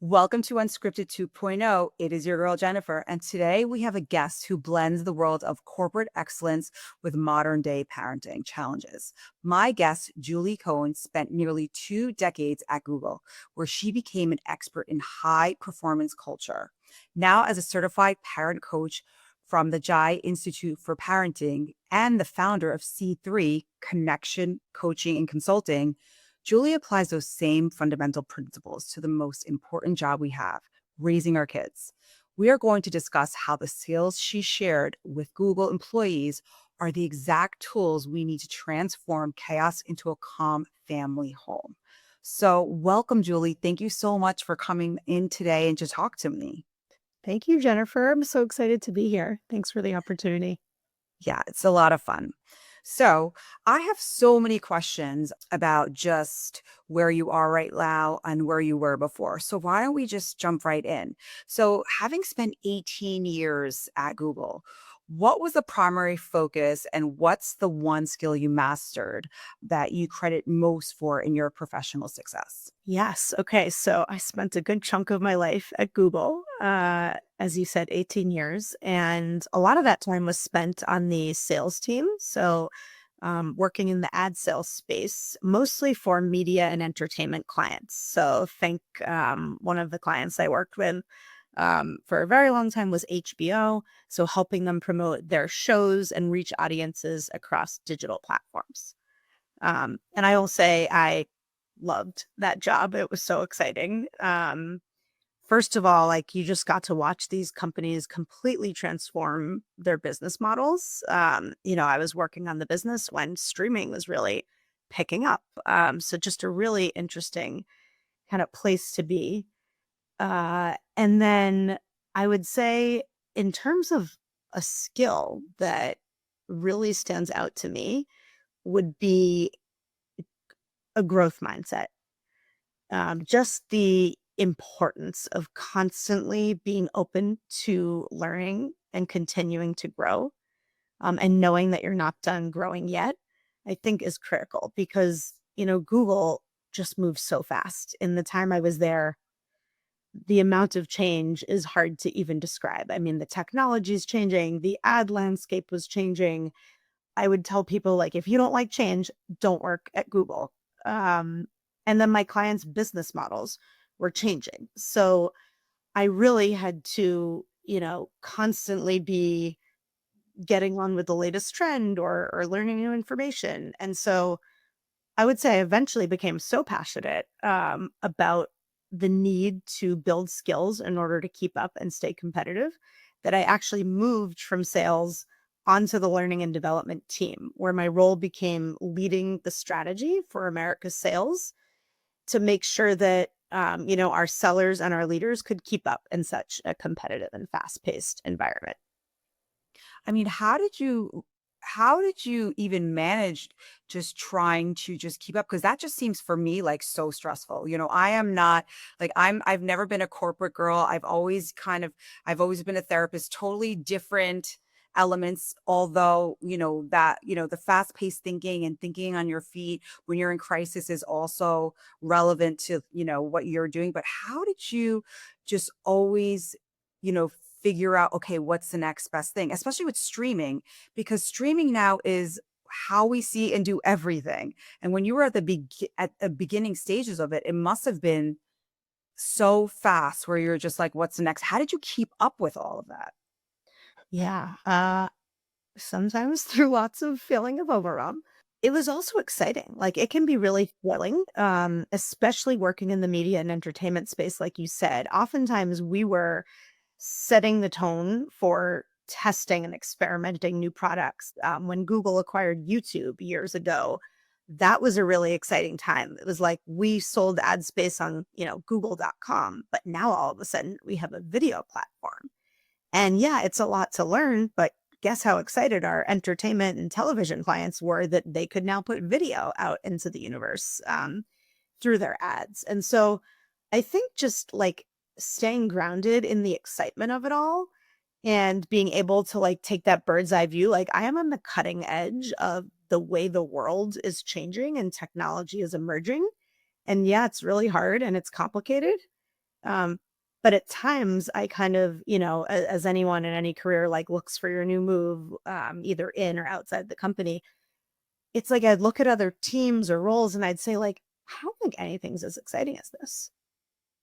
Welcome to Unscripted 2.0. It is your girl, Jennifer. And today we have a guest who blends the world of corporate excellence with modern day parenting challenges. My guest, Julie Kohn, spent nearly 2 decades at Google, where she became an expert in high performance culture. Now, as a certified parent coach from the Jai Institute for Parenting and the founder of C3 Connection Coaching and Consulting, Julie applies those same fundamental principles to the most important job we have, raising our kids. We are going to discuss how the skills she shared with Google employees are the exact tools we need to transform chaos into a calm family home. So, welcome, Julie. Thank you so much for coming in today and to talk to me. Thank you, Jennifer. I'm so excited to be here. Thanks for the opportunity. Yeah, it's a lot of fun. So, I have so many questions about just where you are right now and where you were before. So, why don't we just jump right in? So, having spent 18 years at Google, what was the primary focus and what's the one skill you mastered that you credit most for in your professional success? Yes. Okay. So I spent a good chunk of my life at Google, as you said, 18 years. And a lot of that time was spent on the sales team. So working in the ad sales space, mostly for media and entertainment clients. So think one of the clients I worked with for a very long time was HBO. So helping them promote their shows and reach audiences across digital platforms. And I will say I loved that job. It was so exciting. First of all, like you just got to watch these companies completely transform their business models. I was working on the business when streaming was really picking up. So just a really interesting kind of place to be. And then I would say, in terms of a skill that really stands out to me, would be a growth mindset. Just the importance of constantly being open to learning and continuing to grow, and knowing that you're not done growing yet, I think is critical because, Google just moves so fast. In the time I was there, the amount of change is hard to even describe. I mean, the technology is changing, the ad landscape was changing. I would tell people, like, if you don't like change, don't work at Google. Um, and then my clients' business models were changing. So I really had to, constantly be getting on with the latest trend or learning new information. And so I would say I eventually became so passionate about the need to build skills in order to keep up and stay competitive that I actually moved from sales onto the learning and development team, where my role became leading the strategy for America's sales to make sure that our sellers and our leaders could keep up in such a competitive and fast-paced environment. I mean, how did you even manage just trying to just keep up? Because that just seems for me like so stressful. I am not like I've never been a corporate girl. I've always been a therapist, totally different elements, although the fast-paced thinking and thinking on your feet when you're in crisis is also relevant to what you're doing. But how did you just always you know figure out, okay, what's the next best thing, especially with streaming, because streaming now is how we see and do everything. And when you were at the beginning stages of it, it must have been so fast where you're just like, what's the next? How did you keep up with all of that? Yeah. Sometimes through lots of feeling of overwhelm. It was also exciting. Like, it can be really thrilling, especially working in the media and entertainment space, like you said. Oftentimes, we were setting the tone for testing and experimenting new products. When Google acquired YouTube years ago, that was a really exciting time. It was like we sold ad space on, google.com, but now all of a sudden we have a video platform. And yeah, it's a lot to learn, but guess how excited our entertainment and television clients were that they could now put video out into the universe through their ads. And so I think just like staying grounded in the excitement of it all and being able to like take that bird's eye view, like I am on the cutting edge of the way the world is changing and technology is emerging. And yeah, it's really hard and it's complicated, Um, but at times I kind of, as anyone in any career like looks for your new move, either in or outside the company, it's like I'd look at other teams or roles and I'd say like, I don't think anything's as exciting as this.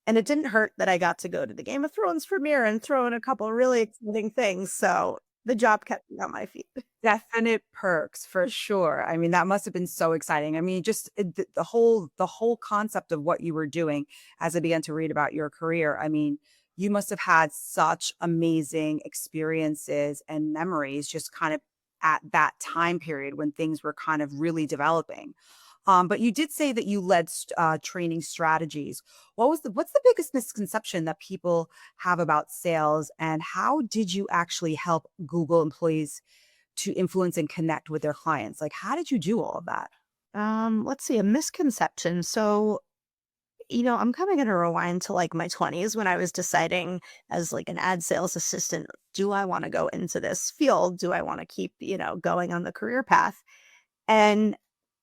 And it didn't hurt that I got to go to the Game of Thrones premiere and throw in a couple really exciting things. So the job kept me on my feet. Definite perks for sure. I mean, that must have been so exciting. I mean, just the whole concept of what you were doing as I began to read about your career. I mean, you must have had such amazing experiences and memories just kind of at that time period when things were kind of really developing. But you did say that you led training strategies. What's the biggest misconception that people have about sales, and how did you actually help Google employees to influence and connect with their clients? Like, how did you do all of that? Let's see, a misconception. So, I'm kind of going to rewind to like my 20s when I was deciding as like an ad sales assistant, do I want to go into this field? Do I want to keep, going on the career path? And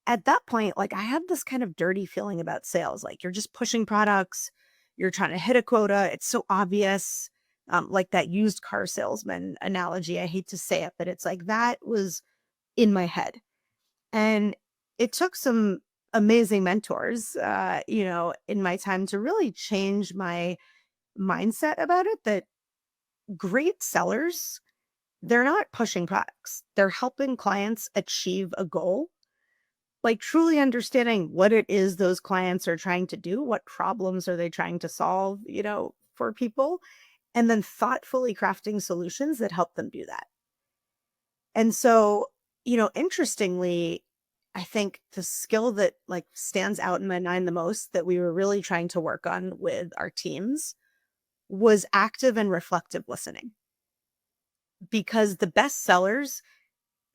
at that point, like I had this kind of dirty feeling about sales. Like you're just pushing products, you're trying to hit a quota. It's so obvious. Like that used car salesman analogy. I hate to say it, but it's like that was in my head. And it took some amazing mentors, in my time to really change my mindset about it that great sellers, they're not pushing products. They're helping clients achieve a goal, like truly understanding what it is those clients are trying to do, what problems are they trying to solve, for people, and then thoughtfully crafting solutions that help them do that. And so, interestingly, I think the skill that like stands out in my mind the most that we were really trying to work on with our teams was active and reflective listening. Because the best sellers,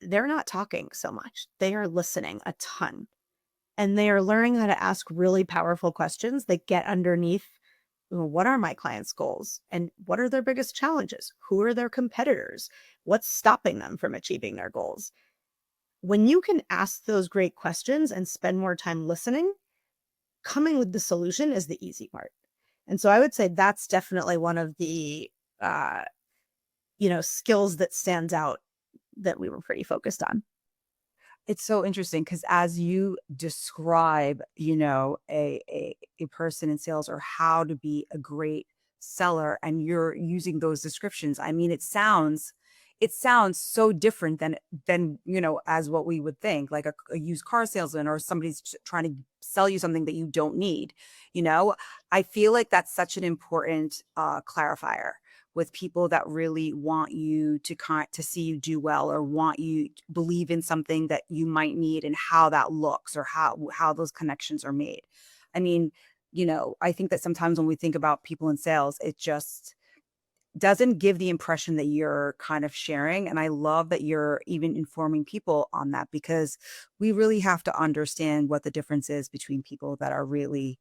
they're not talking so much. They are listening a ton. And they are learning how to ask really powerful questions that get underneath, what are my clients' goals and what are their biggest challenges? Who are their competitors? What's stopping them from achieving their goals? When you can ask those great questions and spend more time listening, coming with the solution is the easy part. And so I would say that's definitely one of the uh, skills that stands out that we were pretty focused on. It's so interesting because as you describe, a person in sales or how to be a great seller, and you're using those descriptions, I mean, it sounds so different than as what we would think, like a used car salesman or somebody's trying to sell you something that you don't need. You know, I feel like that's such an important clarifier with people that really want you to see you do well, or want you to believe in something that you might need, and how that looks, or how those connections are made. I mean, I think that sometimes when we think about people in sales, it just doesn't give the impression that you're kind of sharing. And I love that you're even informing people on that, because we really have to understand what the difference is between people that are really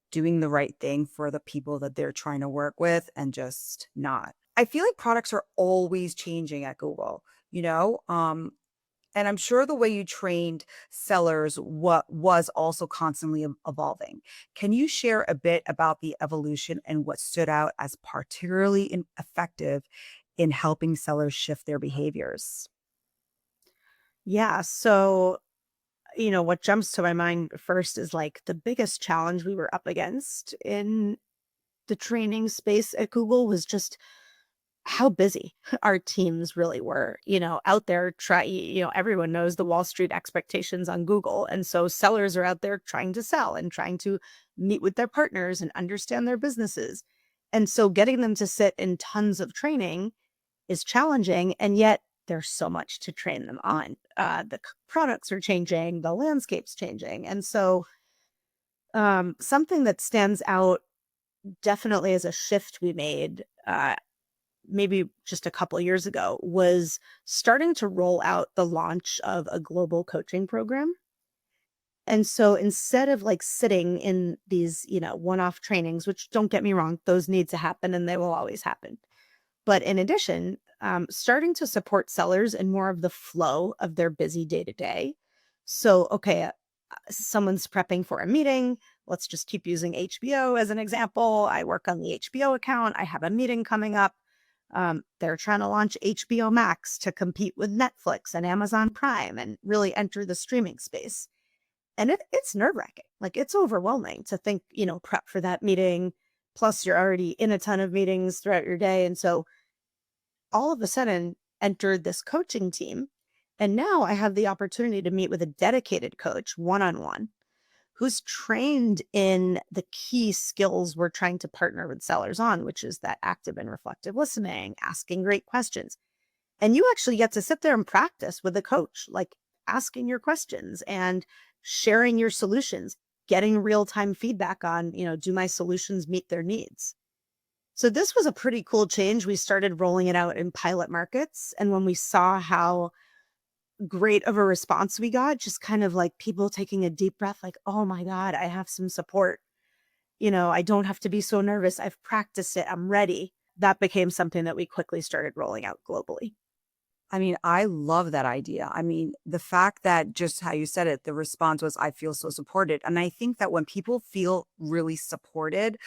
doing the right thing for the people that they're trying to work with, and just not. I feel like products are always changing at Google, you know? And I'm sure the way you trained sellers what was also constantly evolving. Can you share a bit about the evolution and what stood out as particularly effective in helping sellers shift their behaviors? Yeah. So, what jumps to my mind first is like the biggest challenge we were up against in the training space at Google was just how busy our teams really were, out there everyone knows the Wall Street expectations on Google. And so sellers are out there trying to sell and trying to meet with their partners and understand their businesses. And so getting them to sit in tons of training is challenging. And yet there's so much to train them on. Products are changing, the landscape's changing. And so something that stands out definitely as a shift we made maybe just a couple years ago was starting to roll out the launch of a global coaching program. And so instead of like sitting in these, one-off trainings, which don't get me wrong, those need to happen and they will always happen. But in addition, starting to support sellers in more of the flow of their busy day to day. So, okay, someone's prepping for a meeting. let's just keep using HBO as an example. I work on the HBO account. I have a meeting coming up. They're trying to launch HBO Max to compete with Netflix and Amazon Prime and really enter the streaming space. And it's nerve wracking. Like it's overwhelming to think, prep for that meeting. Plus, you're already in a ton of meetings throughout your day. And so all of a sudden entered this coaching team. And now I have the opportunity to meet with a dedicated coach one on one who's trained in the key skills we're trying to partner with sellers on, which is that active and reflective listening, asking great questions. And you actually get to sit there and practice with a coach, like asking your questions and sharing your solutions, getting real time feedback on, do my solutions meet their needs? So this was a pretty cool change. We started rolling it out in pilot markets. And when we saw how great of a response we got, just kind of like people taking a deep breath, like, oh my God, I have some support. I don't have to be so nervous. I've practiced it. I'm ready. That became something that we quickly started rolling out globally. I mean, I love that idea. I mean, the fact that just how you said it, the response was, I feel so supported. And I think that when people feel really supported,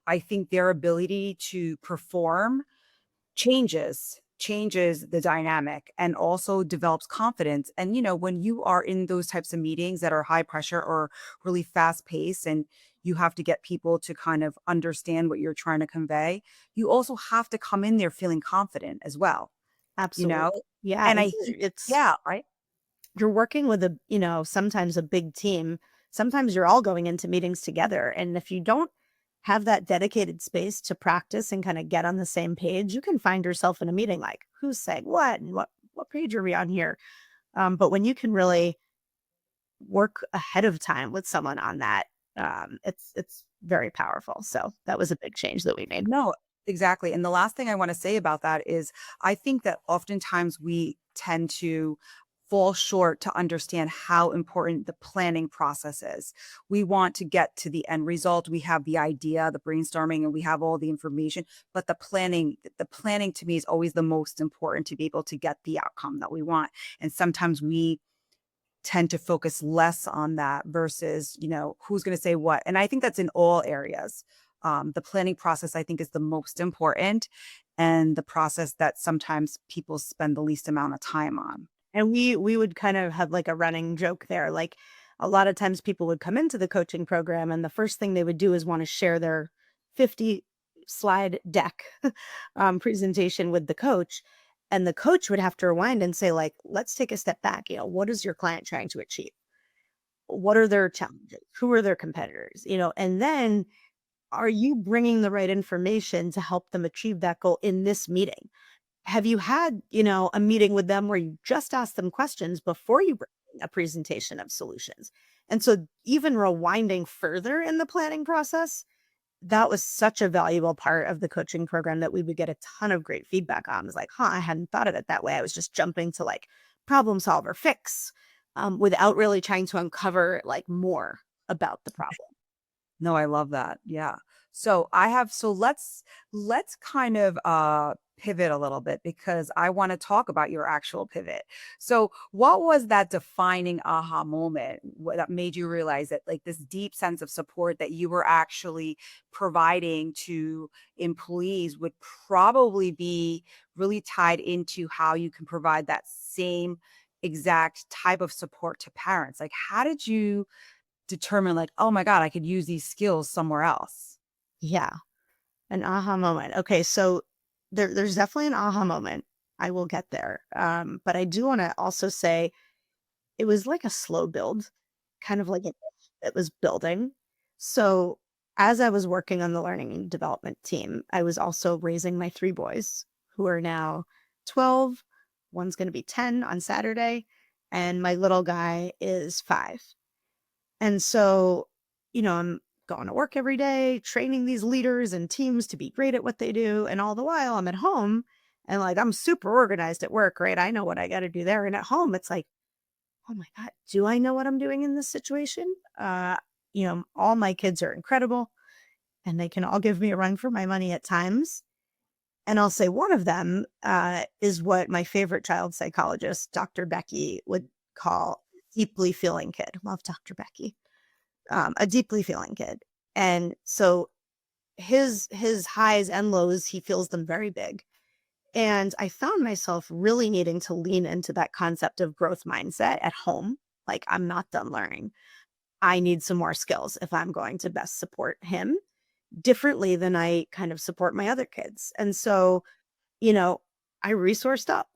I think their ability to perform changes the dynamic and also develops confidence. And when you are in those types of meetings that are high pressure or really fast paced, and you have to get people to kind of understand what you're trying to convey, you also have to come in there feeling confident as well, you know Absolutely. Yeah. and I think, yeah, right. You're working with sometimes a big team. Sometimes you're all going into meetings together. And if you don't have that dedicated space to practice and kind of get on the same page, you can find yourself in a meeting like, who's saying what? And what page are we on here? But when you can really work ahead of time with someone on that, it's very powerful. So that was a big change that we made. No, exactly. And the last thing I want to say about that is I think that oftentimes we tend to fall short to understand how important the planning process is. We want to get to the end result. We have the idea, the brainstorming, and we have all the information, but the planning to me is always the most important to be able to get the outcome that we want. And sometimes we tend to focus less on that versus, who's going to say what. And I think that's in all areas. The planning process, I think, is the most important and the process that sometimes people spend the least amount of time on. And we would kind of have like a running joke there. Like a lot of times people would come into the coaching program and the first thing they would do is want to share their 50 slide deck presentation with the coach. And the coach would have to rewind and say, like, let's take a step back. What is your client trying to achieve? What are their challenges? Who are their competitors? And then are you bringing the right information to help them achieve that goal in this meeting? Have you had, a meeting with them where you just ask them questions before you bring a presentation of solutions? And so even rewinding further in the planning process, that was such a valuable part of the coaching program that we would get a ton of great feedback on. It's like, I hadn't thought of it that way. I was just jumping to like problem solve or fix without really trying to uncover like more about the problem. No, I love that. Yeah. So let's kind of pivot a little bit because I want to talk about your actual pivot. So what was that defining aha moment that made you realize that like this deep sense of support that you were actually providing to employees would probably be really tied into how you can provide that same exact type of support to parents? Like how did you determine like, "Oh my god, I could use these skills somewhere else." Yeah. An aha moment. Okay. So there's definitely an aha moment. I will get there. But I do want to also say it was like a slow build, kind of like it was building. So as I was working on the learning and development team, I was also raising my three boys who are now 12. One's going to be 10 on Saturday, and my little guy is 5. And so, I'm going to work every day, training these leaders and teams to be great at what they do. And all the while I'm at home and like I'm super organized at work, right? I know what I got to do there. And at home, it's like, oh my God, do I know what I'm doing in this situation? All my kids are incredible and they can all give me a run for my money at times. And I'll say one of them is what my favorite child psychologist, Dr. Becky, would call deeply feeling kid. Love Dr. Becky. a deeply feeling kid. And so his highs and lows, he feels them very big. And I found myself really needing to lean into that concept of growth mindset at home. Like, I'm not done learning. I need some more skills if I'm going to best support him differently than I kind of support my other kids. And so, you know, I resourced up.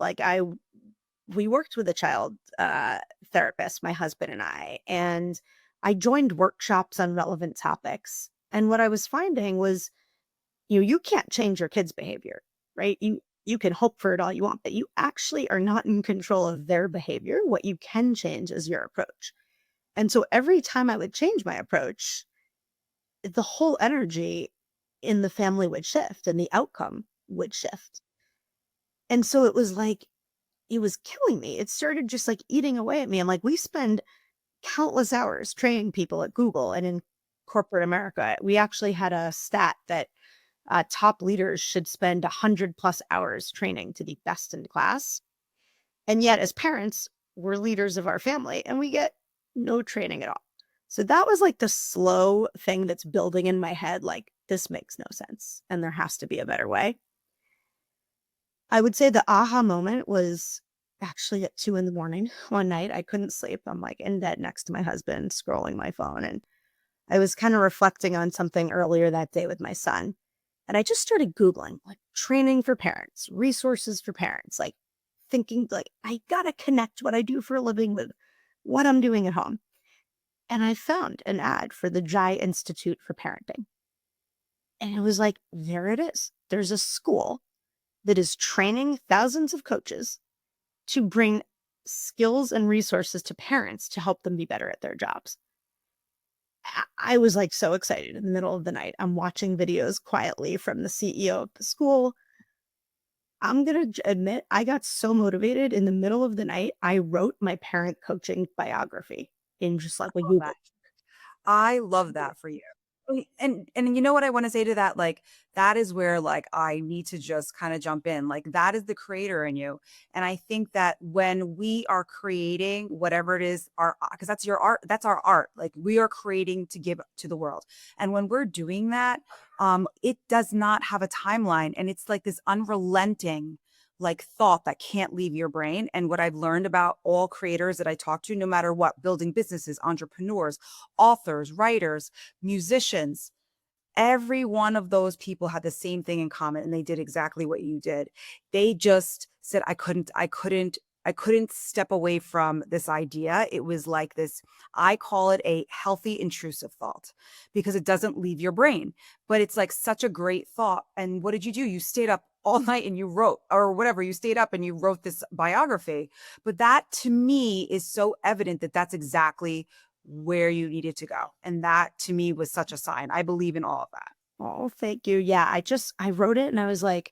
We worked with a child therapist, my husband and and I joined workshops on relevant topics. And what I was finding was, you can't change your kids' behavior, right? You can hope for it all you want, but you actually are not in control of their behavior. What you can change is your approach. And so every time I would change my approach, the whole energy in the family would shift and the outcome would shift. And so it was like, it was killing me. It started just like eating away at me. I'm like, we spend countless hours training people at Google and in corporate America. We actually had a stat that top leaders should spend 100 plus hours training to be best in class. And yet, as parents, we're leaders of our family and we get no training at all. So that was like the slow thing that's building in my head like, this makes no sense and there has to be a better way. I would say the aha moment was actually at 2 in the morning one night. I couldn't sleep. I'm like in bed next to my husband, scrolling my phone. And I was kind of reflecting on something earlier that day with my son. And I just started Googling like training for parents, resources for parents, like thinking like I gotta connect what I do for a living with what I'm doing at home. And I found an ad for the Jai Institute for Parenting. And it was like, there it is. There's a school that is training thousands of coaches to bring skills and resources to parents to help them be better at their jobs. I was like so excited in the middle of the night. I'm watching videos quietly from the CEO of the school. I'm going to admit, I got so motivated in the middle of the night. I wrote my parent coaching biography in just like a Love that. Google. I love that for you. And you know what I want to say to that? Like, that is where like I need to just kind of jump in. Like, that is the creator in you. And I think that when we are creating whatever it is, our because that's your art, that's our art. Like, we are creating to give to the world. And when we're doing that, it does not have a timeline. And it's like this unrelenting like thought that can't leave your brain. And what I've learned about all creators that I talk to, no matter what, building businesses, entrepreneurs, authors, writers, musicians, every one of those people had the same thing in common and they did exactly what you did. They just said, I couldn't step away from this idea. It was like this, I call it a healthy intrusive thought because it doesn't leave your brain, but it's like such a great thought. And what did you do? You stayed up all night and you wrote, or whatever, you stayed up and you wrote this biography. But that to me is so evident that that's exactly where you needed to go. And that to me was such a sign. I believe in all of that. Oh, thank you. Yeah, I wrote it and I was like,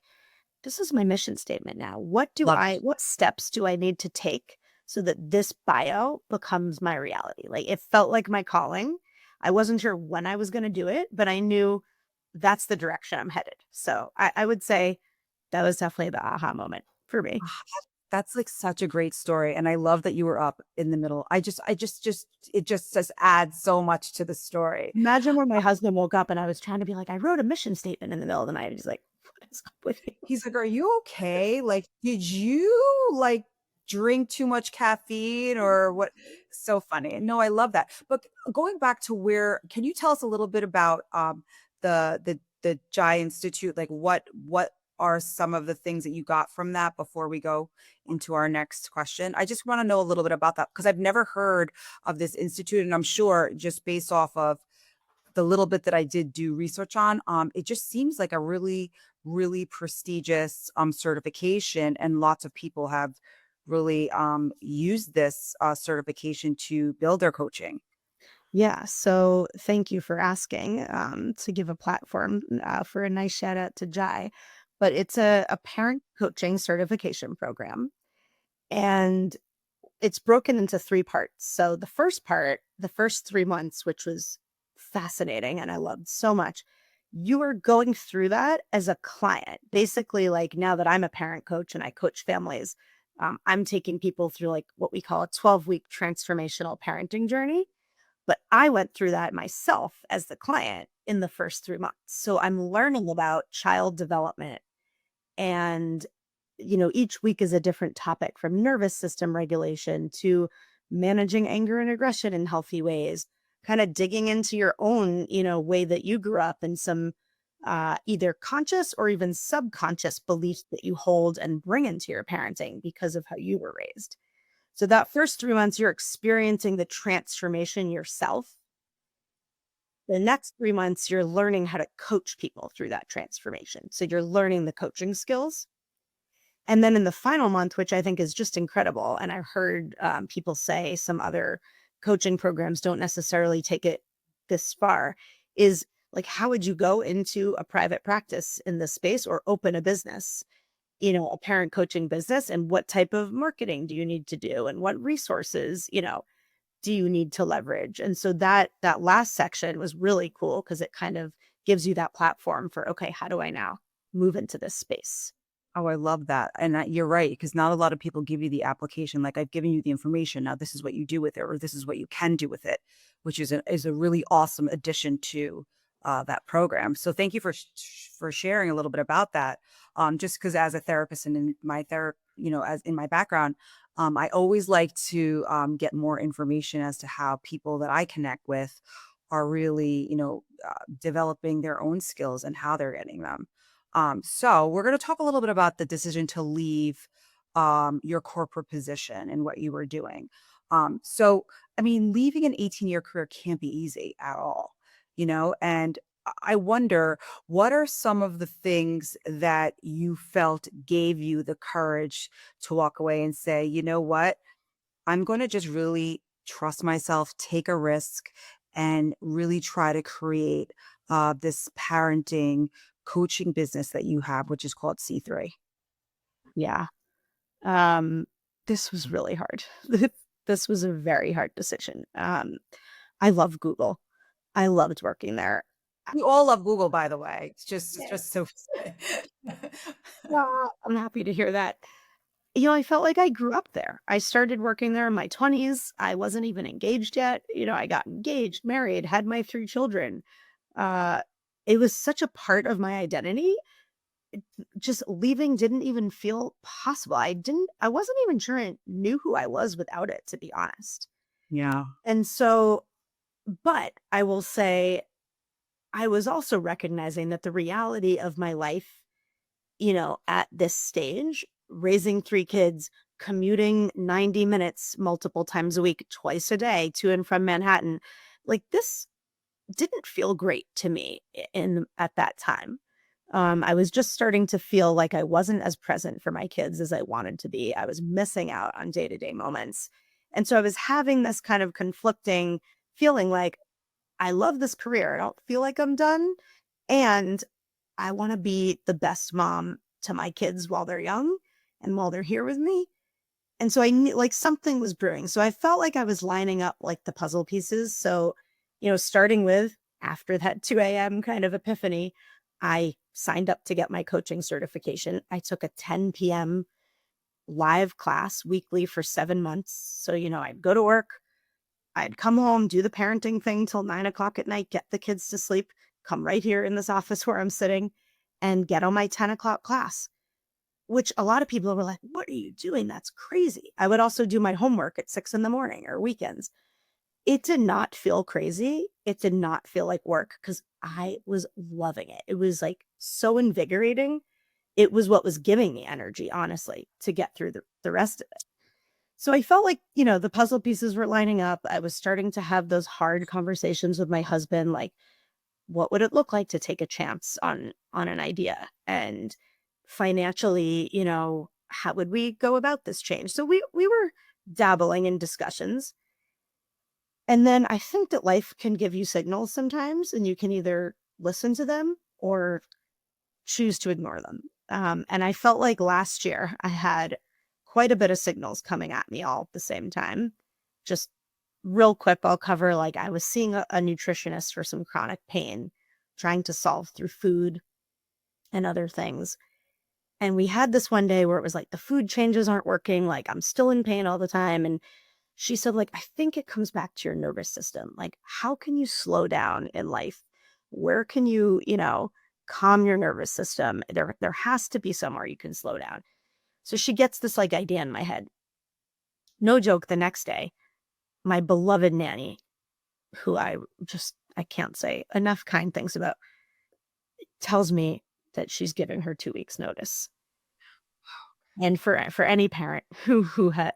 this is my mission statement now. Love What steps do I need to take so that this bio becomes my reality? Like it felt like my calling. I wasn't sure when I was going to do it, but I knew that's the direction I'm headed. So I would say that was definitely the aha moment for me. it. That's like such a great story. And I love that you were up in the middle. It just adds so much to the story. Imagine when my husband woke up and I was trying to be like, I wrote a mission statement in the middle of the night. He's like, what is up with you? He's like, "Are you okay? Like, did you like drink too much caffeine or what?" So funny. No, I love that. But going back to where, can you tell us a little bit about the Jai Institute? Like, what are some of the things that you got from that before we go into our next question? I just want to know a little bit about that because I've never heard of this institute, and I'm sure just based off of the little bit that I did do research on, it just seems like a really, really prestigious certification, and lots of people have really used this certification to build their coaching. Yeah. So thank you for asking to give a platform for a nice shout out to Jai. But it's a parent coaching certification program. And it's broken into three parts. So the first part, the first 3 months, which was fascinating and I loved so much, you are going through that as a client. Basically, like now that I'm a parent coach and I coach families, I'm taking people through like what we call a 12-week transformational parenting journey. But I went through that myself as the client in the first 3 months. So I'm learning about child development. And, each week is a different topic, from nervous system regulation to managing anger and aggression in healthy ways, kind of digging into your own, way that you grew up, and some either conscious or even subconscious beliefs that you hold and bring into your parenting because of how you were raised. So that first 3 months, you're experiencing the transformation yourself. The next 3 months, you're learning how to coach people through that transformation. So you're learning the coaching skills. And then in the final month, which I think is just incredible, and I've heard people say some other coaching programs don't necessarily take it this far, is like, how would you go into a private practice in this space or open a business, a parent coaching business? And what type of marketing do you need to do? And what resources, do you need to leverage? And so that last section was really cool because it kind of gives you that platform for, okay, how do I now move into this space? Oh, I love that. And you're right, because not a lot of people give you the application. Like, I've given you the information. Now this is what you do with it, or this is what you can do with it, which is a really awesome addition to that program. So thank you for sharing a little bit about that. Just because as a therapist and in my as in my background, I always like to get more information as to how people that I connect with are really, developing their own skills and how they're getting them. So we're going to talk a little bit about the decision to leave your corporate position and what you were doing. So, I mean, leaving an 18-year career can't be easy at all, and I wonder, what are some of the things that you felt gave you the courage to walk away and say, you know what? I'm going to just really trust myself, take a risk, and really try to create this parenting coaching business that you have, which is called C3. Yeah. Um, this was really hard. This was a very hard decision. I love Google. I loved working there. We all love Google, by the way. It's Yeah. just so. I'm happy to hear that. I felt like I grew up there. I started working there in my 20s. I wasn't even engaged yet. I got engaged, married, had my 3 children. Uh, it was such a part of my identity. Just leaving didn't even feel possible. I wasn't even sure I knew who I was without it, to be honest. Yeah. And so, but I will say, I was also recognizing that the reality of my life, at this stage, raising 3 kids, commuting 90 minutes multiple times a week, twice a day to and from Manhattan, like, this didn't feel great to me in at that time. I was just starting to feel like I wasn't as present for my kids as I wanted to be. I was missing out on day-to-day moments. And so I was having this kind of conflicting feeling, like, I love this career. I don't feel like I'm done. And I want to be the best mom to my kids while they're young and while they're here with me. And so I knew, like, something was brewing. So I felt like I was lining up like the puzzle pieces. So, starting with, after that 2 a.m. kind of epiphany, I signed up to get my coaching certification. I took a 10 p.m. live class weekly for 7 months. So, I'd go to work, I'd come home, do the parenting thing till 9 o'clock at night, get the kids to sleep, come right here in this office where I'm sitting, and get on my 10 o'clock class, which a lot of people were like, "What are you doing? That's crazy." I would also do my homework at 6 in the morning or weekends. It did not feel crazy. It did not feel like work because I was loving it. It was like so invigorating. It was what was giving me energy, honestly, to get through the rest of it. So I felt like, the puzzle pieces were lining up. I was starting to have those hard conversations with my husband, like, what would it look like to take a chance on an idea? And financially, how would we go about this change? So we were dabbling in discussions. And then I think that life can give you signals sometimes, and you can either listen to them or choose to ignore them. And I felt like last year I had quite a bit of signals coming at me all at the same time. Just real quick, I'll cover, like, I was seeing a nutritionist for some chronic pain, trying to solve through food and other things. And we had this one day where it was like the food changes aren't working, like I'm still in pain all the time. And she said, like, I think it comes back to your nervous system. Like, how can you slow down in life? Where can you, calm your nervous system? There has to be somewhere you can slow down. So she gets this like idea in my head. No joke, the next day, my beloved nanny, who I can't say enough kind things about, tells me that she's giving her 2 weeks notice. And for any parent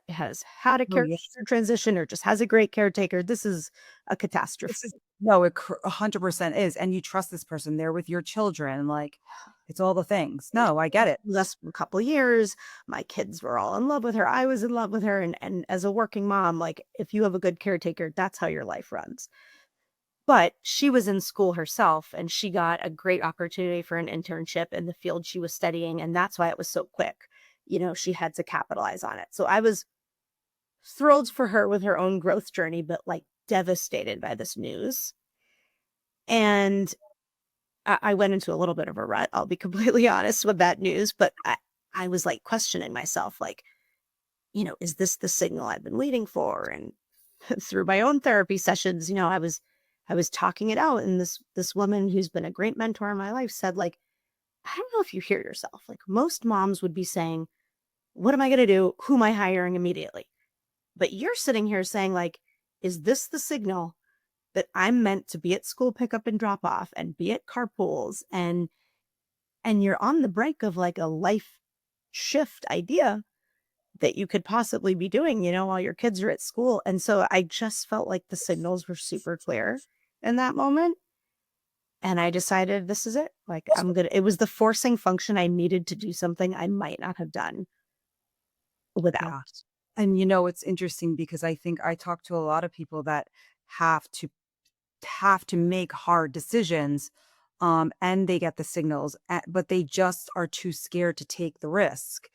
has had a Oh, yes. caretaker transition or just has a great caretaker, this is a This is catastrophe. no, it 100% is, and you trust this person, they're with your children, like, it's all the things. And she No, I get was it. with us for a couple years. My kids were all in love with her. I was in love with her. And as a working mom, like if you have a good caretaker, that's how your life runs. But she was in school herself and she got a great opportunity for an internship in the field she was studying. And that's why it was so quick. She had to capitalize on it. So I was thrilled for her with her own growth journey, but like devastated by this news. And I went into a little bit of a rut. I'll be completely honest with that news, but I was like questioning myself, like, is this the signal I've been waiting for? And through my own therapy sessions, I was talking it out, and this woman who's been a great mentor in my life said, like, I don't know if you hear yourself. Like most moms would be saying, what am I going to do? Who am I hiring immediately? But you're sitting here saying, like, is this the signal that I'm meant to be at school pickup and drop off and be at carpools and you're on the brink of like a life shift idea that you could possibly be doing, while your kids are at school. And so I just felt like the signals were super clear in that moment. And I decided this is it. Like it was the forcing function. I needed to do something I might not have done without. Yeah. And, it's interesting because I think I talk to a lot of people that have to make hard decisions, and they get the signals, but they just are too scared to take the risk,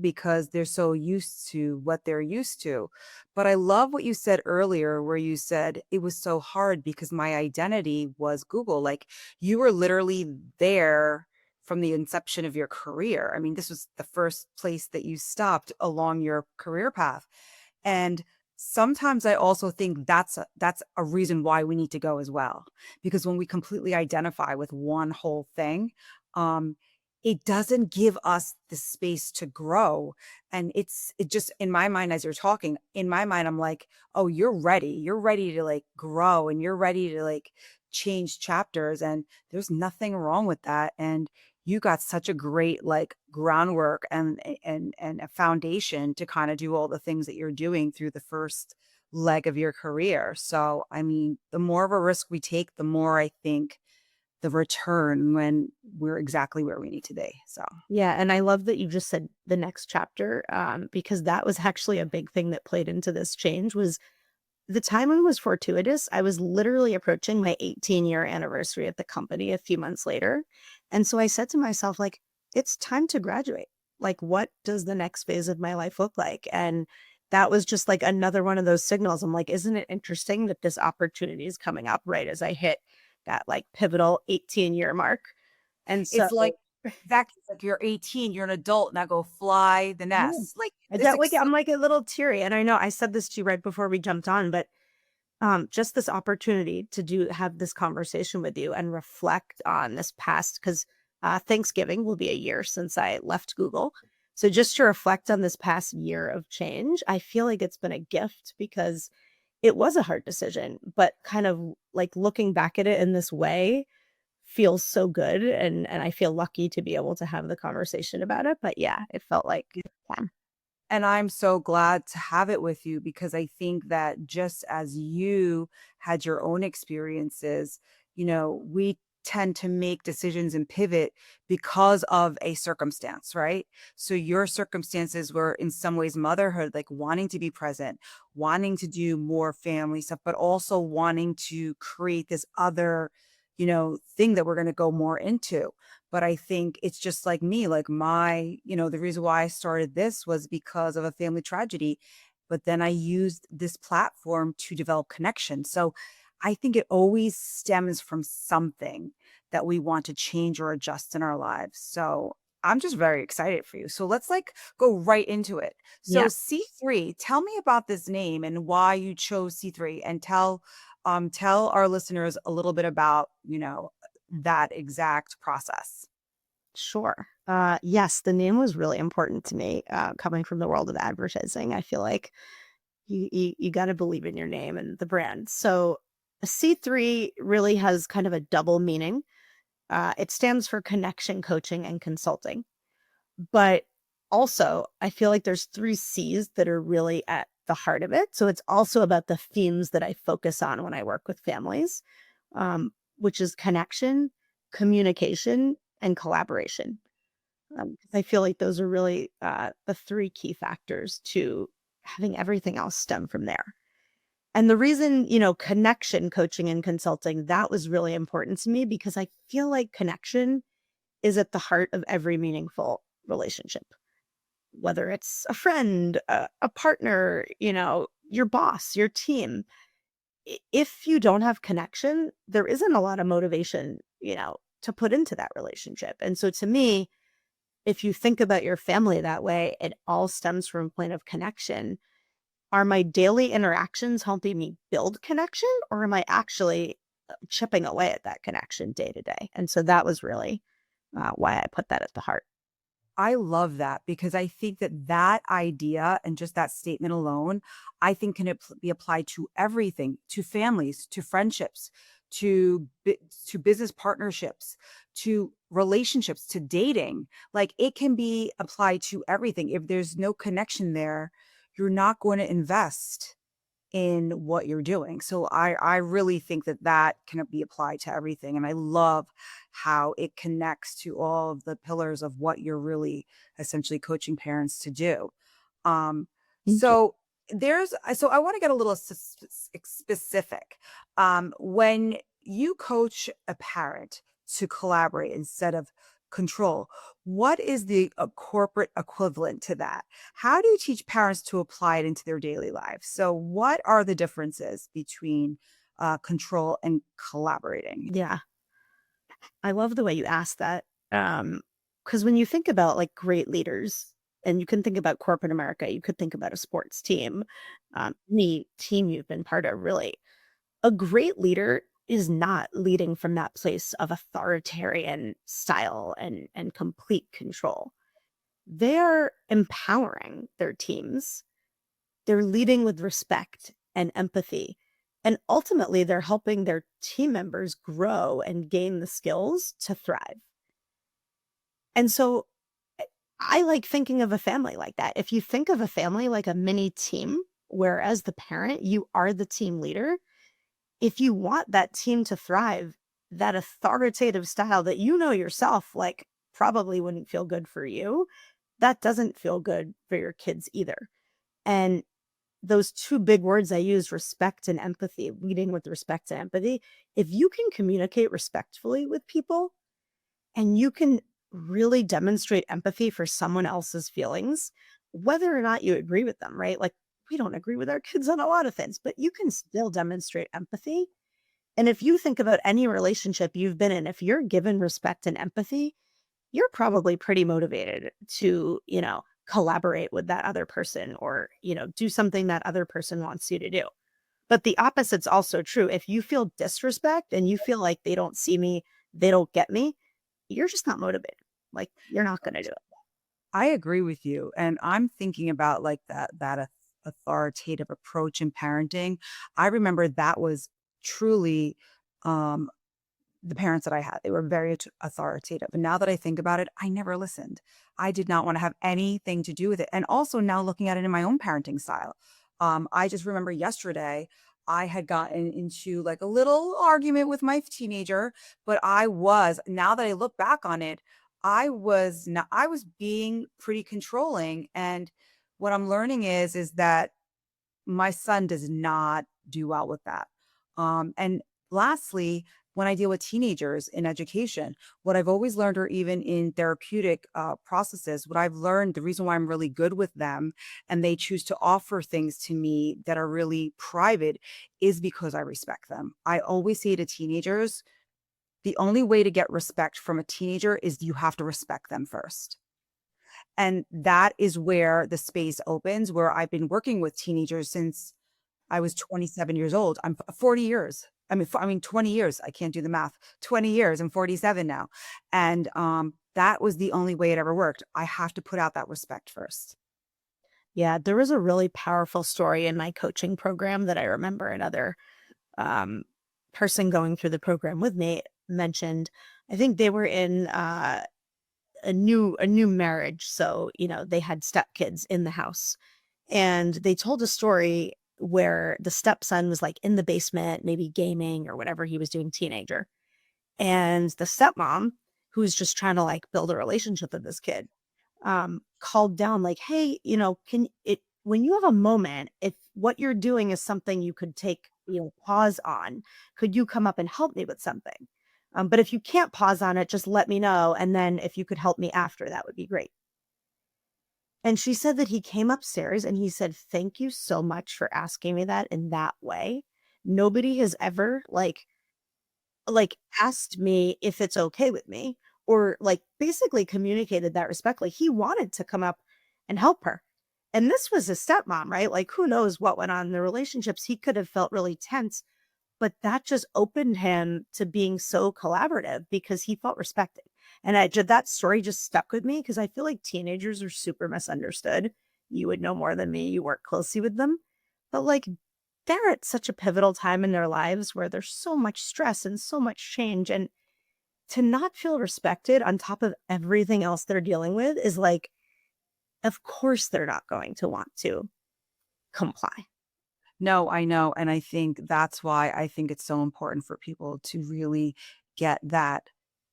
because they're so used to what they're used to. But I love what you said earlier, where you said it was so hard because my identity was Google. Like you were literally there from the inception of your career. I mean, this was the first place that you stopped along your career path. And sometimes I also think that's a reason why we need to go as well. Because when we completely identify with one whole thing, um, it doesn't give us the space to grow. And it just in my mind, as you're talking, in my mind, I'm like, oh, you're ready. You're ready to like grow and you're ready to like change chapters. And there's nothing wrong with that. And you got such a great like groundwork and a foundation to kind of do all the things that you're doing through the first leg of your career. So, I mean, the more of a risk we take, the more I think the return when we're exactly where we need to be. So, Yeah. And I love that you just said the next chapter, because that was actually a big thing that played into this change was the timing was fortuitous. I was literally approaching my 18-year anniversary at the company a few months later. And so I said to myself, like, it's time to graduate. Like, what does the next phase of my life look like? And that was just like another one of those signals. I'm like, isn't it interesting that this opportunity is coming up right as I hit that like pivotal 18-year mark? And so it's like exactly it's like you're 18, you're an adult, now go fly the yeah, nest. Like I it's get like I'm like a little teary. And I know I said this to you right before we jumped on, but just this opportunity to have this conversation with you and reflect on this past because Thanksgiving will be a year since I left Google. So just to reflect on this past year of change, I feel like it's been a gift because it was a hard decision, but kind of like looking back at it in this way feels so good and I feel lucky to be able to have the conversation about it. But yeah, it felt like yeah. And I'm so glad to have it with you because I think that just as you had your own experiences, we tend to make decisions and pivot because of a circumstance, right? So your circumstances were in some ways motherhood, like wanting to be present, wanting to do more family stuff, but also wanting to create this other, thing that we're going to go more into. But I think it's just like me, like the reason why I started this was because of a family tragedy. But then I used this platform to develop connection. So I think it always stems from something that we want to change or adjust in our lives. So I'm just very excited for you. So let's like go right into it. So Yeah. C3, tell me about this name and why you chose C3 and tell our listeners a little bit about, that exact process. Sure. Yes, the name was really important to me. Coming from the world of advertising, I feel like you got to believe in your name and the brand. So C3 really has kind of a double meaning. It stands for connection, coaching, and consulting. But also, I feel like there's three C's that are really at the heart of it. So it's also about the themes that I focus on when I work with families, which is connection, communication, and collaboration. 'Cause I feel like those are really the three key factors to having everything else stem from there. And the reason, connection, coaching, and consulting, that was really important to me because I feel like connection is at the heart of every meaningful relationship, whether it's a friend, a partner, your boss, your team. If you don't have connection, there isn't a lot of motivation, to put into that relationship. And so to me, if you think about your family that way, it all stems from a point of connection. Are my daily interactions helping me build connection, or am I actually chipping away at that connection day to day? And so that was really why I put that at the heart. I love that because I think that that idea and just that statement alone, I think be applied to everything, to families, to friendships, to business partnerships, to relationships, to dating. Like it can be applied to everything. If there's no connection there, you're not going to invest in what you're doing. So I really think that that can be applied to everything, and I love how it connects to all of the pillars of what you're really essentially coaching parents to do. Um, Thank you. so so I want to get a little specific. When you coach a parent to collaborate instead of control, what is the corporate equivalent to that? How do you teach parents to apply it into their daily lives? So, what are the differences between control and collaborating? Yeah, I love the way you asked that. Because when you think about like great leaders, and you can think about corporate America, you could think about a sports team, any team you've been part of, really. A great leader is not leading from that place of authoritarian style and complete control. They're empowering their teams. They're leading with respect and empathy. And ultimately, they're helping their team members grow and gain the skills to thrive. And so I like thinking of a family like that. If you think of a family like a mini team, where as the parent, you are the team leader, if you want that team to thrive, that authoritative style that you know yourself, like probably wouldn't feel good for you, that doesn't feel good for your kids either. And those two big words I use, respect and empathy, leading with respect and empathy. If you can communicate respectfully with people and you can really demonstrate empathy for someone else's feelings, whether or not you agree with them, right? Like we don't agree with our kids on a lot of things, but you can still demonstrate empathy. And if you think about any relationship you've been in, if you're given respect and empathy, you're probably pretty motivated to, collaborate with that other person or, do something that other person wants you to do. But the opposite's also true. If you feel disrespect and you feel like they don't see me, they don't get me, you're just not motivated. Like you're not going to do it. I agree with you, and I'm thinking about like authoritative approach in parenting. I remember that was truly um, the parents that I had. They were very authoritative. And now that I think about it, I never listened. I did not want to have anything to do with it. And also now looking at it in my own parenting style. I just remember yesterday I had gotten into like a little argument with my teenager, but now that I look back on it, I was being pretty controlling. And what I'm learning is that my son does not do well with that. And lastly, when I deal with teenagers in education, what I've always learned, or even in therapeutic processes, what I've learned, the reason why I'm really good with them and they choose to offer things to me that are really private is because I respect them. I always say to teenagers, The only way to get respect from a teenager is you have to respect them first. And that is where the space opens, where I've been working with teenagers since I was 27 years old. I'm 40 years. I mean 20 years. I can't do the math. 20 years. I'm 47 now. And that was the only way it ever worked. I have to put out that respect first. Yeah, there was a really powerful story in my coaching program that I remember another um, person going through the program with me mentioned. I think they were in a new marriage, so they had stepkids in the house, and they told a story where the stepson was like in the basement, maybe gaming or whatever he was doing, teenager, and the stepmom, who's just trying to like build a relationship with this kid, called down like, "Hey, can it when you have a moment, if what you're doing is something you could take, pause on, could you come up and help me with something? But if you can't pause on it, just let me know. And then if you could help me after, that would be great." And she said that he came upstairs and he said, "Thank you so much for asking me that in that way. Nobody has ever asked me if it's okay with me, or like basically communicated that respect." Like he wanted to come up and help her. And this was his stepmom, right? Like who knows what went on in the relationships. He could have felt really tense, but that just opened him to being so collaborative because he felt respected. And that story just stuck with me because I feel like teenagers are super misunderstood. You would know more than me. You work closely with them. But like they're at such a pivotal time in their lives where there's so much stress and so much change. And to not feel respected on top of everything else they're dealing with is like, of course, they're not going to want to comply. No, I know. And I think that's why I think it's so important for people to really get that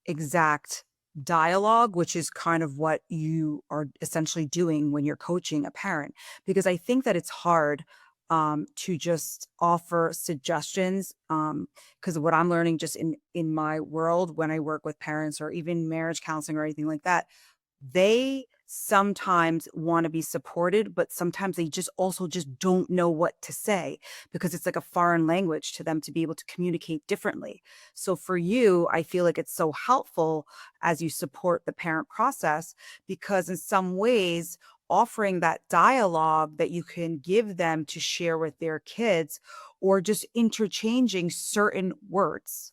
exact dialogue, which is kind of what you are essentially doing when you're coaching a parent. Because I think that it's hard to just offer suggestions. Because what I'm learning just in my world when I work with parents or even marriage counseling or anything like that, they sometimes want to be supported, but sometimes they just also just don't know what to say because it's like a foreign language to them to be able to communicate differently. So for you, I feel like it's so helpful as you support the parent process because in some ways, offering that dialogue that you can give them to share with their kids or just interchanging certain words.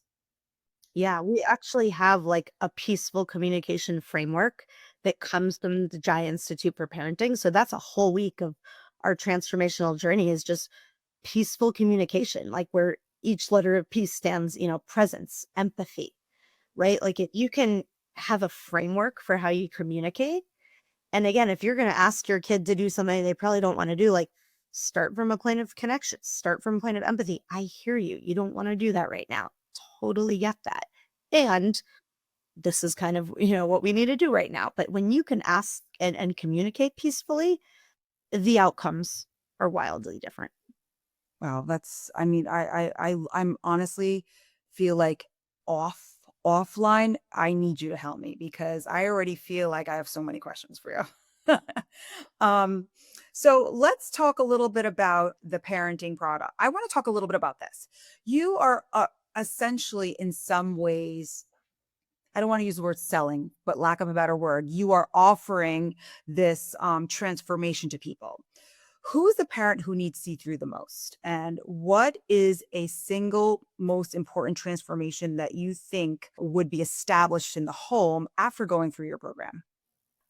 Yeah, we actually have like a peaceful communication framework that comes from the Jai Institute for Parenting. So that's a whole week of our transformational journey is just peaceful communication, like where each letter of peace stands, presence, empathy, right? Like if you can have a framework for how you communicate. And again, if you're going to ask your kid to do something they probably don't want to do, like start from a point of connection, start from a point of empathy. I hear you. You don't want to do that right now. Totally get that. And this is kind of, what we need to do right now. But when you can ask and communicate peacefully, the outcomes are wildly different. Wow, that's I mean, I'm honestly feel like offline, I need you to help me because I already feel like I have so many questions for you. Um, so let's talk a little bit about the parenting product. I want to talk a little bit about this. You are essentially in some ways, I don't want to use the word selling, but lack of a better word, you are offering this transformation to people. Who's the parent who needs to see through the most? And what is a single most important transformation that you think would be established in the home after going through your program?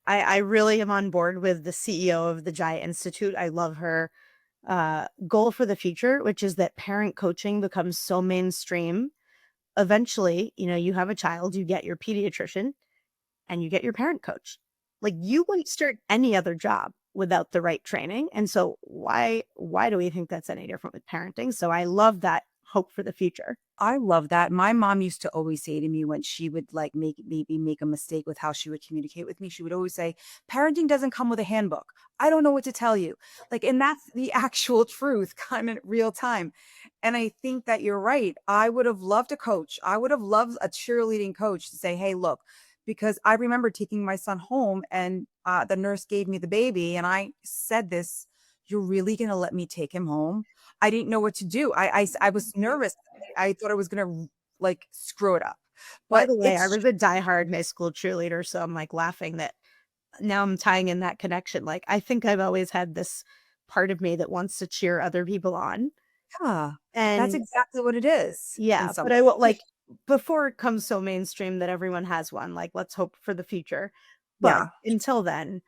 I really am on board with the CEO of the Jai Institute. I love her goal for the future, which is that parent coaching becomes so mainstream. Eventually, you have a child, you get your pediatrician, and you get your parent coach. Like you wouldn't start any other job without the right training. And so why do we think that's any different with parenting? So I love that hope for the future. I love that. My mom used to always say to me when she would like maybe make a mistake with how she would communicate with me, she would always say, parenting doesn't come with a handbook. I don't know what to tell you. Like, and that's the actual truth, kind of real time. And I think that you're right. I would have loved a coach. I would have loved a cheerleading coach to say, hey, look, because I remember taking my son home and the nurse gave me the baby and I said this, you're really going to let me take him home? I didn't know what to do. I was nervous. I thought I was gonna like screw it up. By But the way, I it's was a diehard high school cheerleader, so I'm like laughing that now I'm tying in that connection. Like, I think I've always had this part of me that wants to cheer other people on. yeah, that's And exactly what it is in yeah, some but I will ways. like before it comes so mainstream that everyone has one, like let's hope for the future. But Yeah. until then,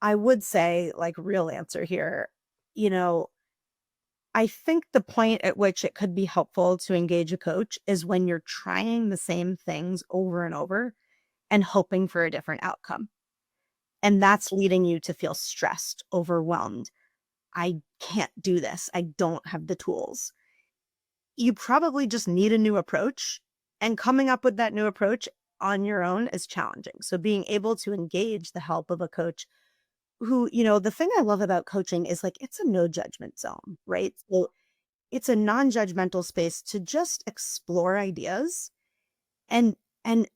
I would say, like, real answer here, you know, I think the point at which it could be helpful to engage a coach is when you're trying the same things over and over and hoping for a different outcome. And that's leading you to feel stressed, overwhelmed. I can't do this. I don't have the tools. You probably just need a new approach. And coming up with that new approach on your own is challenging. So being able to engage the help of a coach who, the thing I love about coaching is like it's a no judgment zone, right? So it's a non-judgmental space to just explore ideas and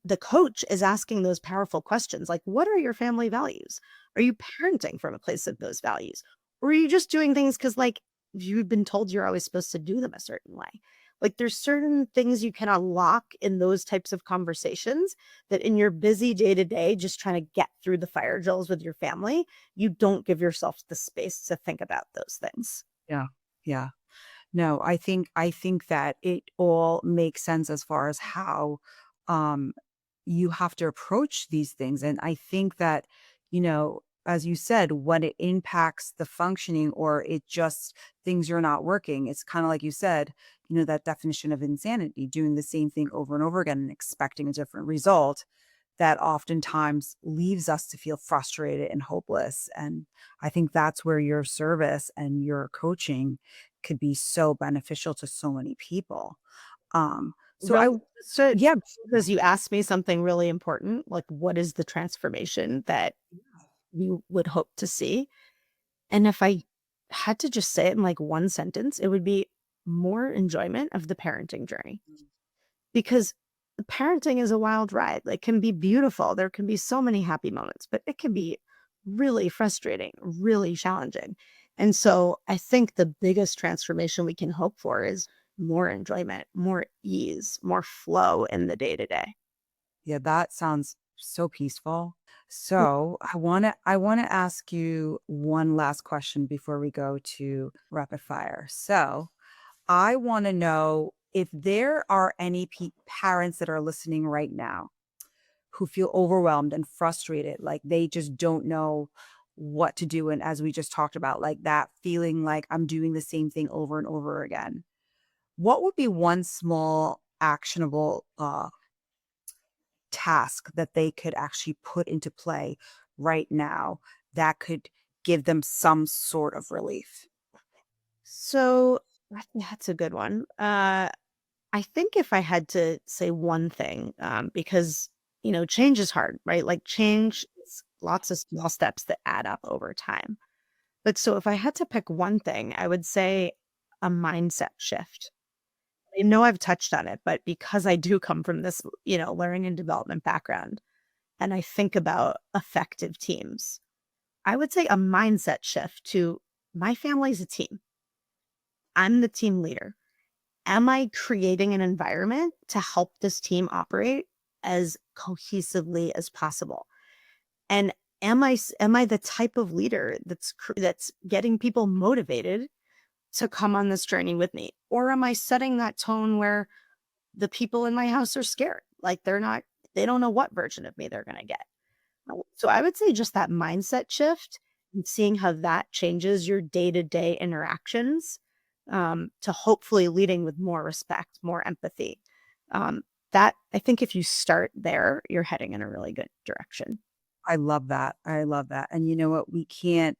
the coach is asking those powerful questions like, what are your family values? Are you parenting from a place of those values? Or are you just doing things because, like, you've been told you're always supposed to do them a certain way? Like, there's certain things you can unlock in those types of conversations that in your busy day to day, just trying to get through the fire drills with your family, you don't give yourself the space to think about those things. Yeah. Yeah. No, I think that it all makes sense as far as how um you have to approach these things. And I think that, as you said, when it impacts the functioning or it just things are not working, it's kind of like you said, that definition of insanity, doing the same thing over and over again and expecting a different result that oftentimes leaves us to feel frustrated and hopeless. And I think that's where your service and your coaching could be so beneficial to so many people. So I Really, so yeah, because you asked me something really important, like what is the transformation that you would hope to see? And if I had to just say it in like one sentence, it would be more enjoyment of the parenting journey. Because parenting is a wild ride. Like, can be beautiful. There can be so many happy moments, but it can be really frustrating, really challenging. And so I think the biggest transformation we can hope for is more enjoyment, more ease, more flow in the day to day. yeah, that sounds so peaceful. So I want to ask you one last question before we go to rapid fire. So I want to know if there are any parents that are listening right now who feel overwhelmed and frustrated, like they just don't know what to do. And as we just talked about, like that feeling like I'm doing the same thing over and over again. What would be one small actionable task that they could actually put into play right now that could give them some sort of relief? So that's a good one. I think if I had to say one thing, because change is hard, right? Like change is lots of small steps that add up over time. But so if I had to pick one thing, I would say a mindset shift. I know I've touched on it, but because I do come from this, learning and development background, and I think about effective teams, I would say a mindset shift to my family's a team. I'm the team leader. Am I creating an environment to help this team operate as cohesively as possible? And am I the type of leader that's getting people motivated to come on this journey with me? Or am I setting that tone where the people in my house are scared? Like they don't know what version of me they're going to get. So I would say just that mindset shift and seeing how that changes your day-to-day interactions, to hopefully leading with more respect, more empathy. Um, that I think if you start there, you're heading in a really good direction. I love that. I love that. And you know what? We can't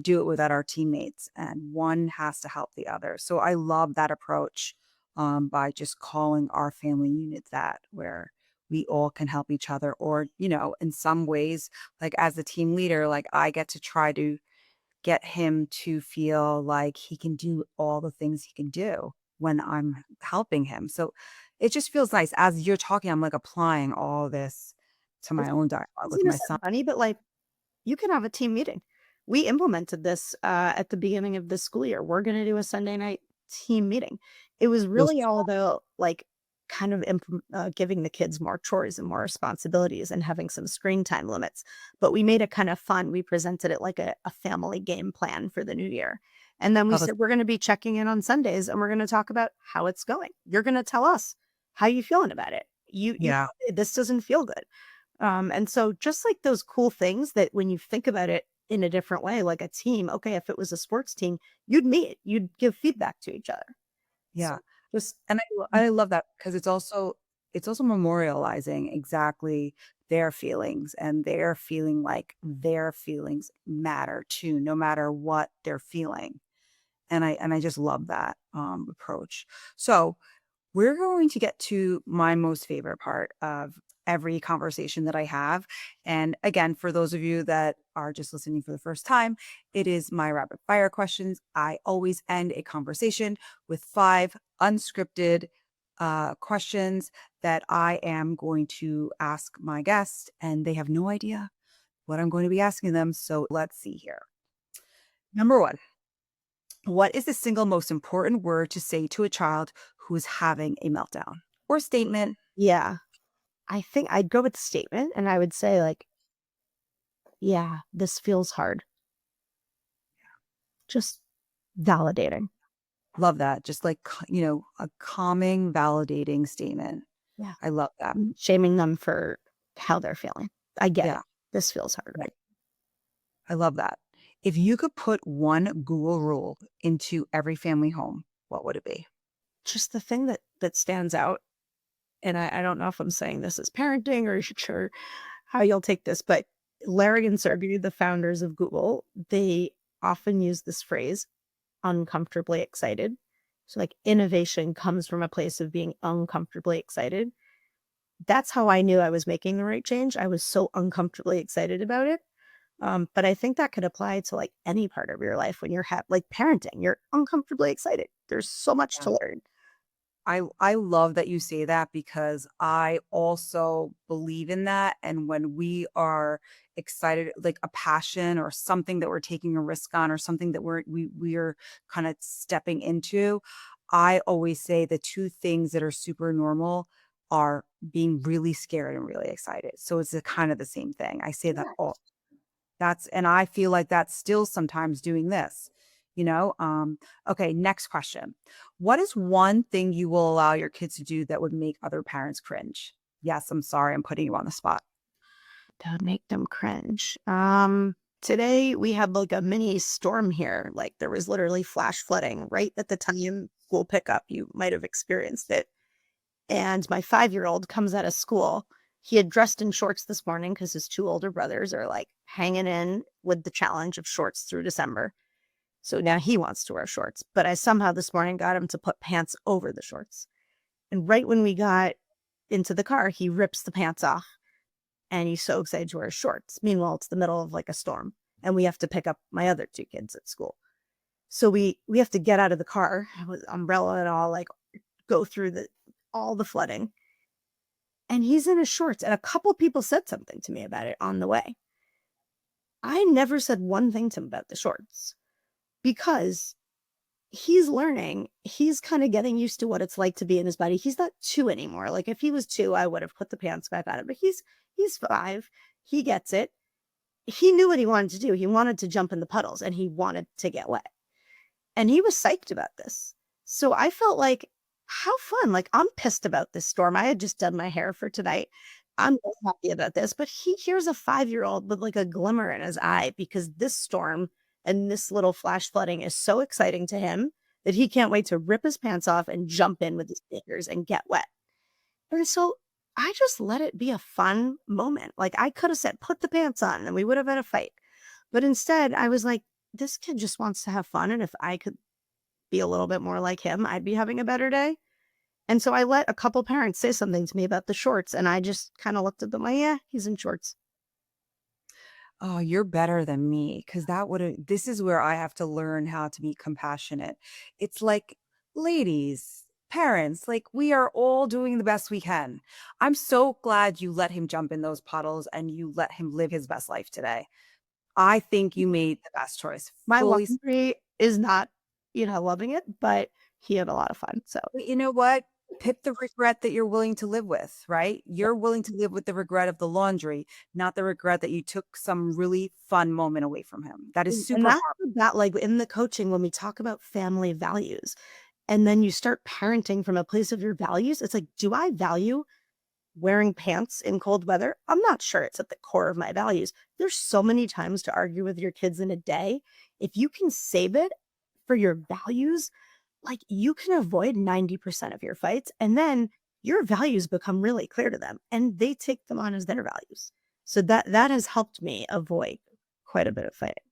do it without our teammates, and one has to help the other. So I love that approach, by just calling our family unit that, where we all can help each other. Or, in some ways, like as a team leader, like I get to try to get him to feel like he can do all the things he can do when I'm helping him. So it just feels nice. As you're talking, I'm like applying all this to It's my own dialogue it's with gonna my sound son. funny, but like you can have a team meeting. We implemented this at the beginning of the school year. We're going to do a Sunday night team meeting. It was Feels really all about like kind of giving the kids more chores and more responsibilities and having some screen time limits. But we made it kind of fun. We presented it like a family game plan for the new year. And then we Oh, that's said, we're going to be checking in on Sundays and we're going to talk about how it's going. You're going to tell us how you feeling about it. yeah. This doesn't feel good. And so just like those cool things that when you think about it in a different way, like a team, okay, if it was a sports team, you'd meet, you'd give feedback to each other. So Yeah. just And I love that because it's also memorializing exactly their feelings, and they're feeling like their feelings matter too, no matter what they're feeling. And I just love that approach. So we're going to get to my most favorite part of every conversation that I have. And again, for those of you that are just listening for the first time, it is my rapid fire questions. I always end a conversation with 5 unscripted questions that I am going to ask my guest, and they have no idea what I'm going to be asking them. So let's see here. Number 1, what is the single most important word to say to a child who is having a meltdown? Or statement? yeah, I think I'd go with the statement and I would say like, yeah, this feels hard. Just validating. Love that. Just like, a calming, validating statement. Yeah. I love that. Shaming them for how they're feeling. I get it. Yeah, This feels hard. right. I love that. If you could put one Google rule into every family home, what would it be? Just the thing that stands out, and I don't know if I'm saying this as parenting or sure how you'll take this, but Larry and Sergey, the founders of Google, they often use this phrase, uncomfortably excited. So like innovation comes from a place of being uncomfortably excited. That's how I knew I was making the right change. I was so uncomfortably excited about it. But I think that could apply to like any part of your life when you're like parenting, you're uncomfortably excited. There's so much to learn. I love that you say that because I also believe in that. And when we are excited, like a passion or something that we're taking a risk on, or something that we're kind of stepping into, I always say the two things that are super normal are being really scared and really excited. So it's a kind of the same thing. I say that all and I feel like that's still sometimes doing this, you know? Okay, next question. What is one thing you will allow your kids to do that would make other parents cringe? Yes, I'm sorry, I'm putting you on the spot. That would make them cringe. Today we had like a mini storm here. Like there was literally flash flooding right at the time school pickup. You might have experienced it. And my 5-year-old comes out of school. He had dressed in shorts this morning because his 2 older brothers are like hanging in with the challenge of shorts through December. So now he wants to wear shorts. But I somehow this morning got him to put pants over the shorts. And right when we got into the car, he rips the pants off and he's so excited to wear shorts. Meanwhile, it's the middle of like a storm and we have to pick up my other 2 kids at school. So we have to get out of the car with umbrella and all, like go through all the flooding. And he's in his shorts. And a couple people said something to me about it on the way. I never said one thing to him about the shorts because he's learning. He's kind of getting used to what it's like to be in his body. He's not 2 anymore. Like if he was 2, I would have put the pants back on him. But he's 5. He gets it. He knew what he wanted to do. He wanted to jump in the puddles and he wanted to get wet. And he was psyched about this. So I felt like, how fun. Like I'm pissed about this storm. I had just done my hair for tonight. I'm not happy about this. But here's a 5-year-old with like a glimmer in his eye because this storm and this little flash flooding is so exciting to him that he can't wait to rip his pants off and jump in with his sneakers and get wet. And so I just let it be a fun moment. Like I could have said, put the pants on and we would have had a fight. But instead, I was like, this kid just wants to have fun. And if I could be a little bit more like him, I'd be having a better day. And so I let a couple parents say something to me about the shorts. And I just kind of looked at them like, yeah, he's in shorts. Oh, you're better than me because this is where I have to learn how to be compassionate. It's like, ladies, parents, like we are all doing the best we can. I'm so glad you let him jump in those puddles and you let him live his best life today. I think you made the best choice. My Fully. laundry is not, loving it, but he had a lot of fun. So But you know what? Pick the regret that you're willing to live with, right? You're willing to live with the regret of the laundry, not the regret that you took some really fun moment away from him. That is And super that's hard. about like in the coaching when we talk about family values and then you start parenting from a place of your values, it's like, do I value wearing pants in cold weather? I'm not sure it's at the core of my values. There's so many times to argue with your kids in a day. If you can save it for your values, like you can avoid 90% of your fights and then your values become really clear to them and they take them on as their values. So that has helped me avoid quite a bit of fighting.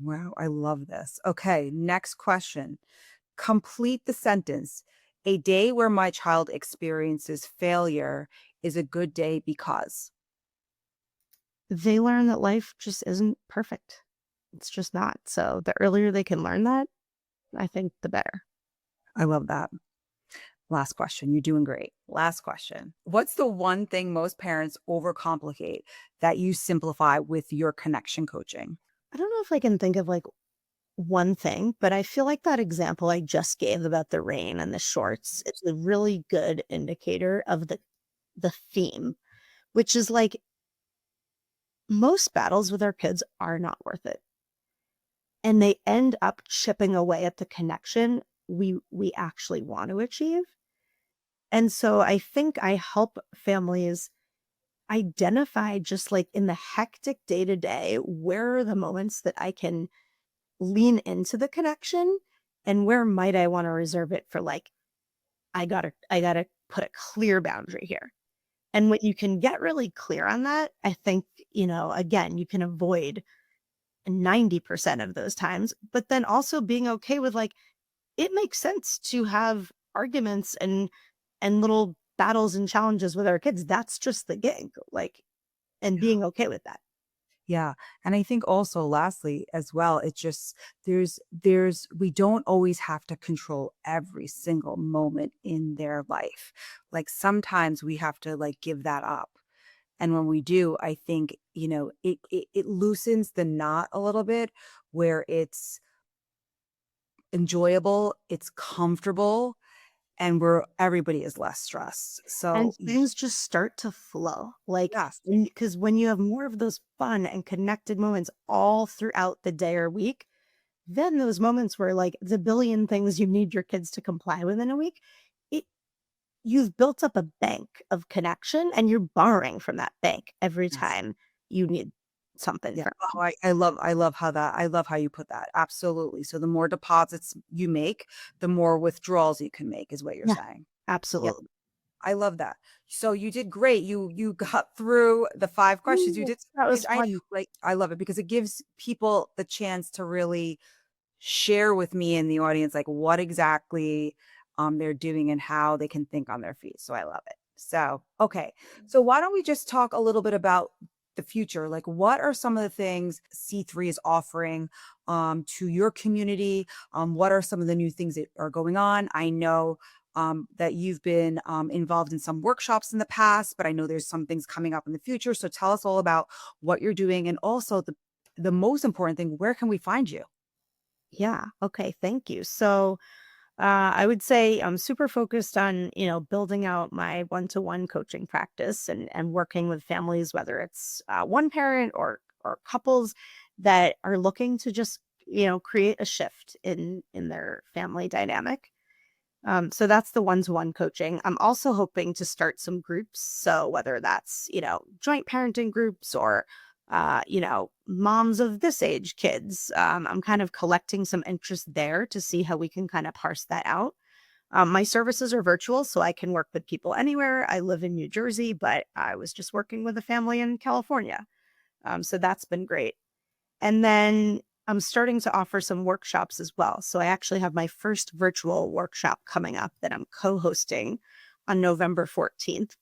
Wow, I love this. Okay, next question. Complete the sentence. A day where my child experiences failure is a good day because. They learn that life just isn't perfect. It's just not. So the earlier they can learn that, I think the better. I love that. Last question. You're doing great. Last question. What's the one thing most parents overcomplicate that you simplify with your connection coaching? I don't know if I can think of like one thing, but I feel like that example I just gave about the rain and the shorts is a really good indicator of the theme, which is like most battles with our kids are not worth it. And they end up chipping away at the connection we actually want to achieve. And so I think I help families identify just like in the hectic day to day, where are the moments that I can lean into the connection and where might I want to reserve it for like, I gotta put a clear boundary here. And when you can get really clear on that, I think, again, you can avoid 90% of those times, but then also being okay with like, it makes sense to have arguments and little battles and challenges with our kids. That's just the gig. Like, and being okay with that. Yeah. And I think also lastly as well, it's just there's we don't always have to control every single moment in their life. Like sometimes we have to like give that up. And when we do, I think, it loosens the knot a little bit where it's enjoyable, it's comfortable, and where everybody is less stressed. And So things just start to flow. Like, yes. because when you have more of those fun and connected moments all throughout the day or week, then those moments where like the billion things you need your kids to comply with in a week, it you've built up a bank of connection and you're borrowing from that bank every Yes. time you need something Yeah. from Oh, them. I love how you put that. Absolutely. So the more deposits you make, the more withdrawals you can make is what you're Yeah, saying. Yeah. absolutely. I love that. So you did great. You got through the 5 questions. You Ooh, did that was I fun. like I love it because it gives people the chance to really share with me in the audience like what exactly they're doing and how they can think on their feet. So I love it. So, okay. So why don't we just talk a little bit about the future? Like what are some of the things C3 is offering to your community? What are some of the new things that are going on? I know that you've been involved in some workshops in the past, but I know there's some things coming up in the future. So tell us all about what you're doing and also the most important thing, where can we find you? Yeah. Okay. Thank you. So, I would say I'm super focused on, building out my one-to-one coaching practice and working with families, whether it's one parent or couples that are looking to just, create a shift in their family dynamic. So that's the one-to-one coaching. I'm also hoping to start some groups. So whether that's, joint parenting groups or, moms of this age kids, I'm kind of collecting some interest there to see how we can kind of parse that out. My services are virtual, so I can work with people anywhere. I live in New Jersey, but I was just working with a family in California. So that's been great. And then I'm starting to offer some workshops as well. So I actually have my first virtual workshop coming up that I'm co hosting on November 14th.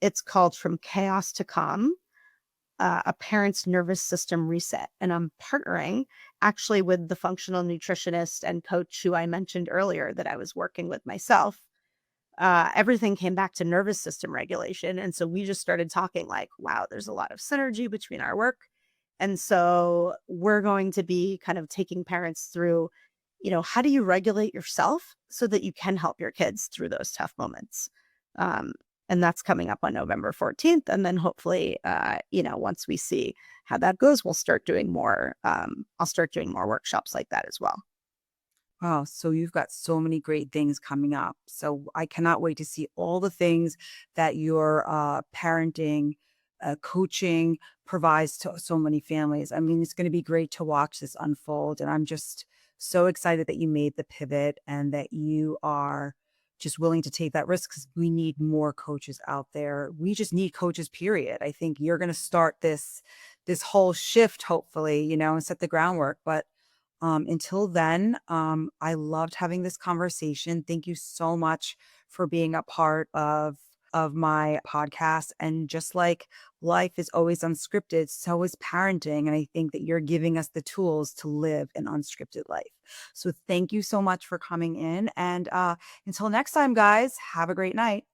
It's called From Chaos to Calm, a parent's nervous system reset. And I'm partnering actually with the functional nutritionist and coach who I mentioned earlier that I was working with myself. Everything came back to nervous system regulation. And so we just started talking like, wow, there's a lot of synergy between our work. And so we're going to be kind of taking parents through, how do you regulate yourself so that you can help your kids through those tough moments? Um, and that's coming up on November 14th. And then hopefully, once we see how that goes, we'll start doing more. I'll start doing more workshops like that as well. Wow, so you've got so many great things coming up. So I cannot wait to see all the things that your parenting, coaching provides to so many families. I mean, it's going to be great to watch this unfold. And I'm just so excited that you made the pivot and that you are just willing to take that risk because we need more coaches out there. We just need coaches, period. I think you're going to start this whole shift, hopefully, and set the groundwork. But until then, I loved having this conversation. Thank you so much for being a part of my podcast. And just like life is always unscripted, so is parenting. And I think that you're giving us the tools to live an unscripted life. So thank you so much for coming in. And until next time, guys, have a great night.